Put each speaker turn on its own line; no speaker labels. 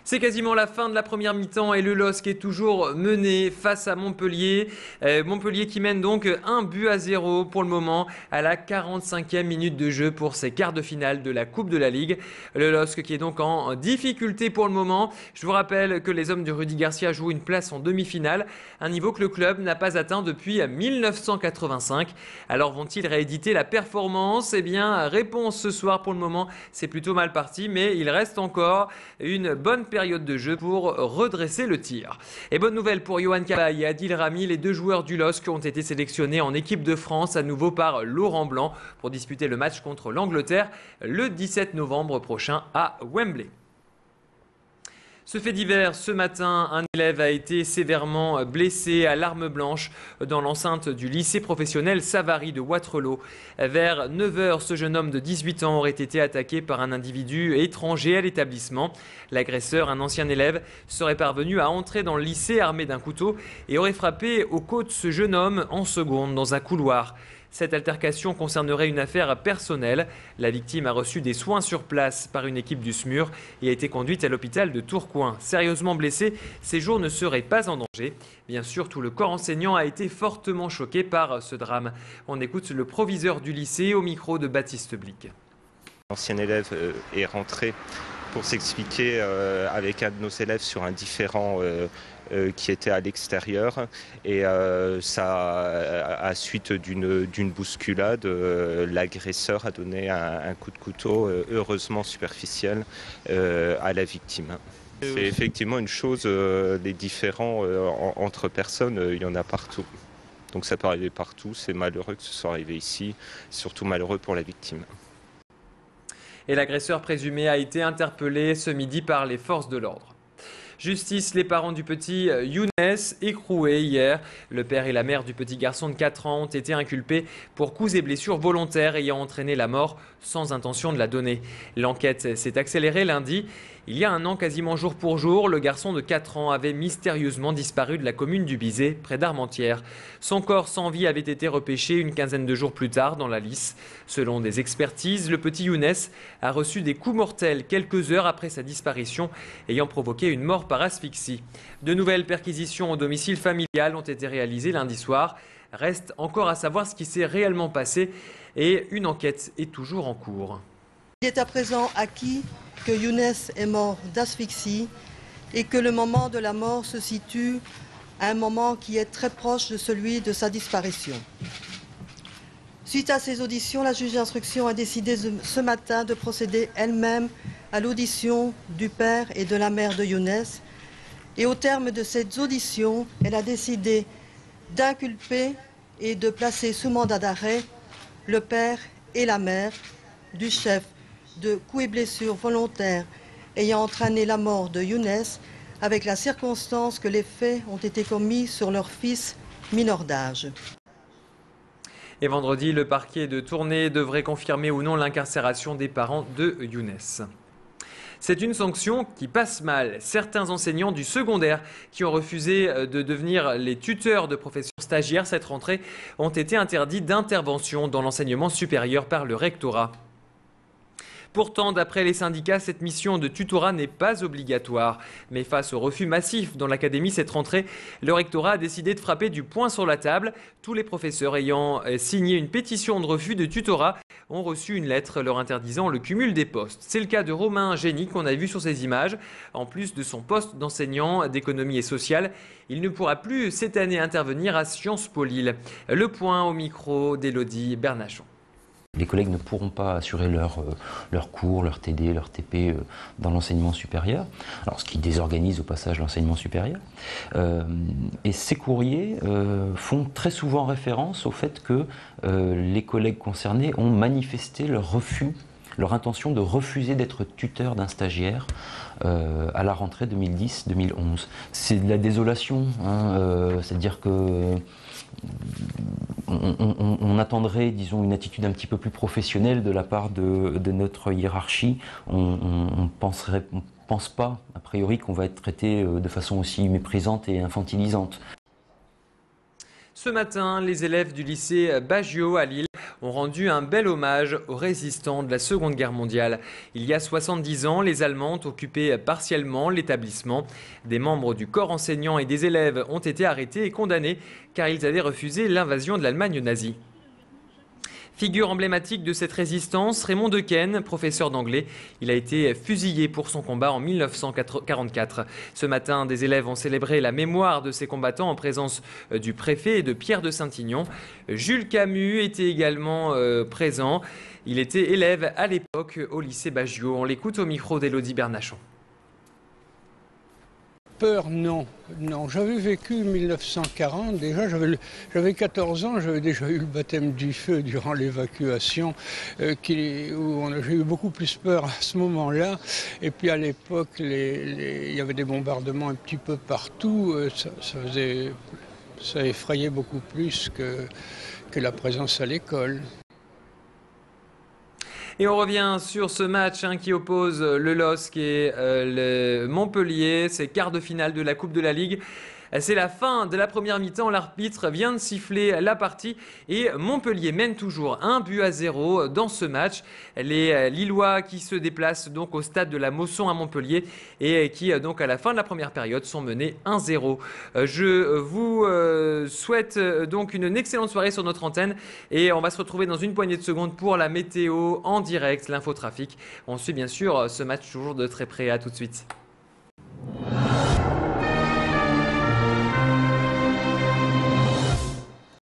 C'est quasiment la fin de la première mi-temps et le LOSC est toujours mené face à Montpellier. Montpellier qui mène donc 1-0 pour le moment à la 45e minute de jeu pour ces quarts de finale de la Coupe de la Ligue. Le LOSC qui est donc en difficulté pour le moment. Je vous rappelle que les hommes de Rudy Garcia jouent une place en demi-finale, un niveau que le club n'a pas atteint depuis 1985. Alors vont-ils rééditer la performance? Eh bien, réponse ce soir pour le moment, c'est plutôt mal parti, mais il reste encore une bonne période de jeu pour redresser le tir. Et bonne nouvelle pour Yohan Cabaye et Adil Rami, les deux joueurs du LOSC ont été sélectionnés en équipe de France à nouveau par Laurent Blanc pour disputer le match contre l'Angleterre le 17 novembre prochain à Wembley. Ce fait divers, ce matin, un élève a été sévèrement blessé à l'arme blanche dans l'enceinte du lycée professionnel Savary de Wattrelos. Vers 9 h, ce jeune homme de 18 ans aurait été attaqué par un individu étranger à l'établissement. L'agresseur, un ancien élève, serait parvenu à entrer dans le lycée armé d'un couteau et aurait frappé aux côtes ce jeune homme en seconde dans un couloir. Cette altercation concernerait une affaire personnelle. La victime a reçu des soins sur place par une équipe du SMUR et a été conduite à l'hôpital de Tourcoing. Sérieusement blessé, ses jours ne seraient pas en danger. Bien sûr, tout le corps enseignant a été fortement choqué par ce drame. On écoute le proviseur du lycée au micro de Baptiste Blic.
L'ancien élève est rentré pour s'expliquer avec un de nos élèves sur un différend qui était à l'extérieur et à suite d'une bousculade, l'agresseur a donné un coup de couteau heureusement superficiel à la victime. C'est effectivement une chose, les différends entre personnes, il y en a partout. Donc ça peut arriver partout, c'est malheureux que ce soit arrivé ici, surtout malheureux pour la victime.
Et l'agresseur présumé a été interpellé ce midi par les forces de l'ordre. Justice, les parents du petit Younes, écroué hier. Le père et la mère du petit garçon de 4 ans ont été inculpés pour coups et blessures volontaires ayant entraîné la mort sans intention de la donner. L'enquête s'est accélérée lundi. Il y a un an, quasiment jour pour jour, le garçon de 4 ans avait mystérieusement disparu de la commune du Bizet, près d'Armentières. Son corps sans vie avait été repêché une quinzaine de jours plus tard dans la Lys. Selon des expertises, le petit Younes a reçu des coups mortels quelques heures après sa disparition, ayant provoqué une mort par asphyxie. De nouvelles perquisitions au domicile familial ont été réalisées lundi soir. Reste encore à savoir ce qui s'est réellement passé et une enquête est toujours en cours.
Il est à présent acquis que Younes est mort d'asphyxie et que le moment de la mort se situe à un moment qui est très proche de celui de sa disparition. Suite à ces auditions, la juge d'instruction a décidé ce matin de procéder elle-même à l'audition du père et de la mère de Younes. Et au terme de ces auditions, elle a décidé d'inculper et de placer sous mandat d'arrêt le père et la mère du chef de coups et blessures volontaires ayant entraîné la mort de Younes, avec la circonstance que les faits ont été commis sur leur fils mineur d'âge.
Et vendredi, le parquet de Tournai devrait confirmer ou non l'incarcération des parents de Younes. C'est une sanction qui passe mal. Certains enseignants du secondaire qui ont refusé de devenir les tuteurs de professeurs stagiaires cette rentrée ont été interdits d'intervention dans l'enseignement supérieur par le rectorat. Pourtant, d'après les syndicats, cette mission de tutorat n'est pas obligatoire. Mais face au refus massif dans l'académie cette rentrée, le rectorat a décidé de frapper du poing sur la table. Tous les professeurs ayant signé une pétition de refus de tutorat ont reçu une lettre leur interdisant le cumul des postes. C'est le cas de Romain Génie qu'on a vu sur ces images. En plus de son poste d'enseignant d'économie et sociale, il ne pourra plus cette année intervenir à Sciences Po Lille. Le point au micro d'Élodie Bernachon.
Les collègues ne pourront pas assurer leurs cours, leur TD, leur TP dans l'enseignement supérieur, alors ce qui désorganise au passage l'enseignement supérieur. Et ces courriers font très souvent référence au fait que les collègues concernés ont manifesté leur refus, leur intention de refuser d'être tuteur d'un stagiaire à la rentrée 2010-2011. C'est de la désolation, hein, c'est-à-dire que on attendrait, disons, une attitude un petit peu plus professionnelle de la part de notre hiérarchie. On pense pas, a priori, qu'on va être traité de façon aussi méprisante et infantilisante.
Ce matin, les élèves du lycée Baggio à Lille ont rendu un bel hommage aux résistants de la Seconde Guerre mondiale. Il y a 70 ans, les Allemands ont occupé partiellement l'établissement. Des membres du corps enseignant et des élèves ont été arrêtés et condamnés car ils avaient refusé l'invasion de l'Allemagne nazie. Figure emblématique de cette résistance, Raymond Dequesne, professeur d'anglais. Il a été fusillé pour son combat en 1944. Ce matin, des élèves ont célébré la mémoire de ces combattants en présence du préfet et de Pierre de Saint-Ignon. Jules Camus était également présent. Il était élève à l'époque au lycée Bagiot. On l'écoute au micro d'Élodie Bernachon.
Peur, non. Non, j'avais vécu 1940, déjà j'avais 14 ans, j'avais déjà eu le baptême du feu durant l'évacuation, où j'ai eu beaucoup plus peur à ce moment-là. Et puis à l'époque, il y avait des bombardements un petit peu partout, ça effrayait beaucoup plus que la présence à l'école.
Et on revient sur ce match qui oppose le LOSC et le Montpellier, c'est quart de finale de la Coupe de la Ligue. C'est la fin de la première mi-temps, l'arbitre vient de siffler la partie et Montpellier mène toujours 1-0 dans ce match. Les Lillois qui se déplacent donc au stade de la Mosson à Montpellier et qui donc à la fin de la première période sont menés 1-0. Je vous souhaite donc une excellente soirée sur notre antenne et on va se retrouver dans une poignée de secondes pour la météo en direct, l'infotrafic. On suit bien sûr ce match toujours de très près. À tout de suite.